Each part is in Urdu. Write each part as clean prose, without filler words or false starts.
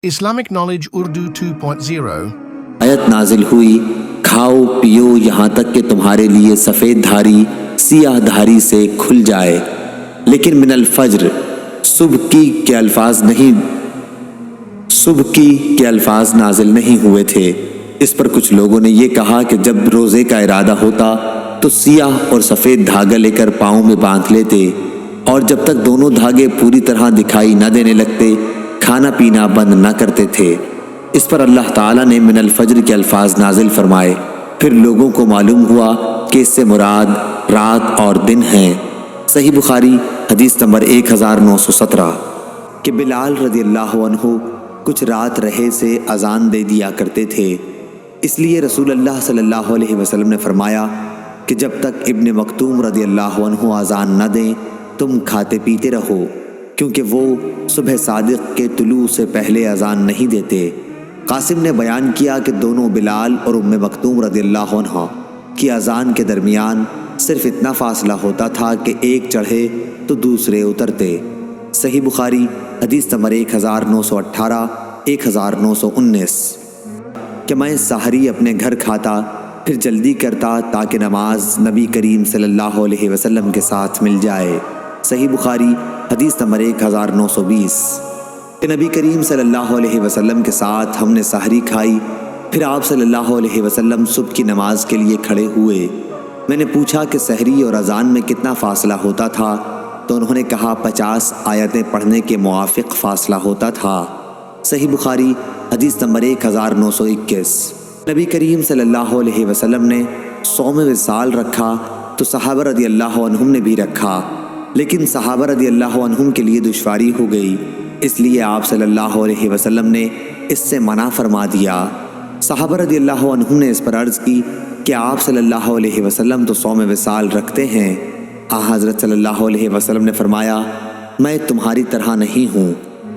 Islamic Knowledge Urdu 2.0 آیت نازل ہوئی، کھاؤ پیو یہاں تک کہ تمہارے لیے سفید دھاری سیاہ دھاری سے کھل جائے، لیکن من الفجر صبح کی کے الفاظ نازل نہیں ہوئے تھے۔ اس پر کچھ لوگوں نے یہ کہا کہ جب روزے کا ارادہ ہوتا تو سیاہ اور سفید دھاگا لے کر پاؤں میں باندھ لیتے، اور جب تک دونوں دھاگے پوری طرح دکھائی نہ دینے لگتے کھانا پینا بند نہ کرتے تھے۔ اس پر اللہ تعالیٰ نے من الفجر کے الفاظ نازل فرمائے، پھر لوگوں کو معلوم ہوا کہ اس سے مراد رات اور دن ہیں۔ صحیح بخاری حدیث نمبر 1917 کہ بلال رضی اللہ عنہ کچھ رات رہے سے اذان دے دیا کرتے تھے، اس لیے رسول اللہ صلی اللہ علیہ وسلم نے فرمایا کہ جب تک ابن مکتوم رضی اللہ عنہ اذان نہ دیں تم کھاتے پیتے رہو، کیونکہ وہ صبح صادق کے طلوع سے پہلے اذان نہیں دیتے۔ قاسم نے بیان کیا کہ دونوں بلال اور ام مکتوم رضی اللہ عنہ کی اذان کے درمیان صرف اتنا فاصلہ ہوتا تھا کہ ایک چڑھے تو دوسرے اترتے۔ صحیح بخاری حدیث نمبر 1918 1919 کہ میں سحری اپنے گھر کھاتا پھر جلدی کرتا تاکہ نماز نبی کریم صلی اللہ علیہ وسلم کے ساتھ مل جائے۔ صحیح بخاری حدیث نمبر 1920 کہ نبی کریم صلی اللہ علیہ وسلم کے ساتھ ہم نے سحری کھائی، پھر آپ صلی اللہ علیہ وسلم صبح کی نماز کے لیے کھڑے ہوئے۔ میں نے پوچھا کہ سحری اور اذان میں کتنا فاصلہ ہوتا تھا، تو انہوں نے کہا 50 آیتیں پڑھنے کے موافق فاصلہ ہوتا تھا۔ صحیح بخاری حدیث نمبر 1921 نبی کریم صلی اللہ علیہ وسلم نے صوم وصال رکھا تو صحابہ رضی اللہ عنہم نے بھی رکھا، لیکن صحابہ رضی اللہ عنہم کے لیے دشواری ہو گئی، اس لیے آپ صلی اللہ علیہ وسلم نے اس سے منع فرما دیا۔ صحابہ رضی اللہ عنہم نے اس پر عرض کی کہ آپ صلی اللہ علیہ وسلم تو صوم وصال رکھتے ہیں۔ حضرت صلی اللہ علیہ وسلم نے فرمایا میں تمہاری طرح نہیں ہوں،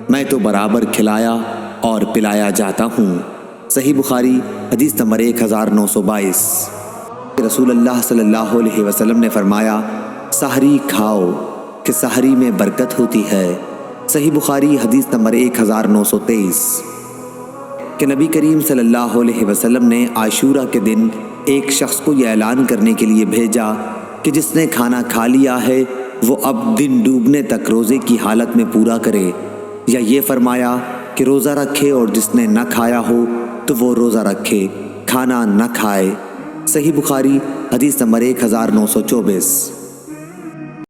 میں تو برابر کھلایا اور پلایا جاتا ہوں۔ صحیح بخاری حدیث نمبر 1922 رسول اللہ صلی اللہ علیہ وسلم نے فرمایا سحری کھاؤ کہ سحری میں برکت ہوتی ہے۔ صحیح بخاری حدیث نمبر 1923 کہ نبی کریم صلی اللہ علیہ وسلم نے عاشورہ کے دن ایک شخص کو یہ اعلان کرنے کے لیے بھیجا کہ جس نے کھانا کھا لیا ہے وہ اب دن ڈوبنے تک روزے کی حالت میں پورا کرے، یا یہ فرمایا کہ روزہ رکھے اور جس نے نہ کھایا ہو تو وہ روزہ رکھے، کھانا نہ کھائے۔ صحیح بخاری حدیث نمبر 1924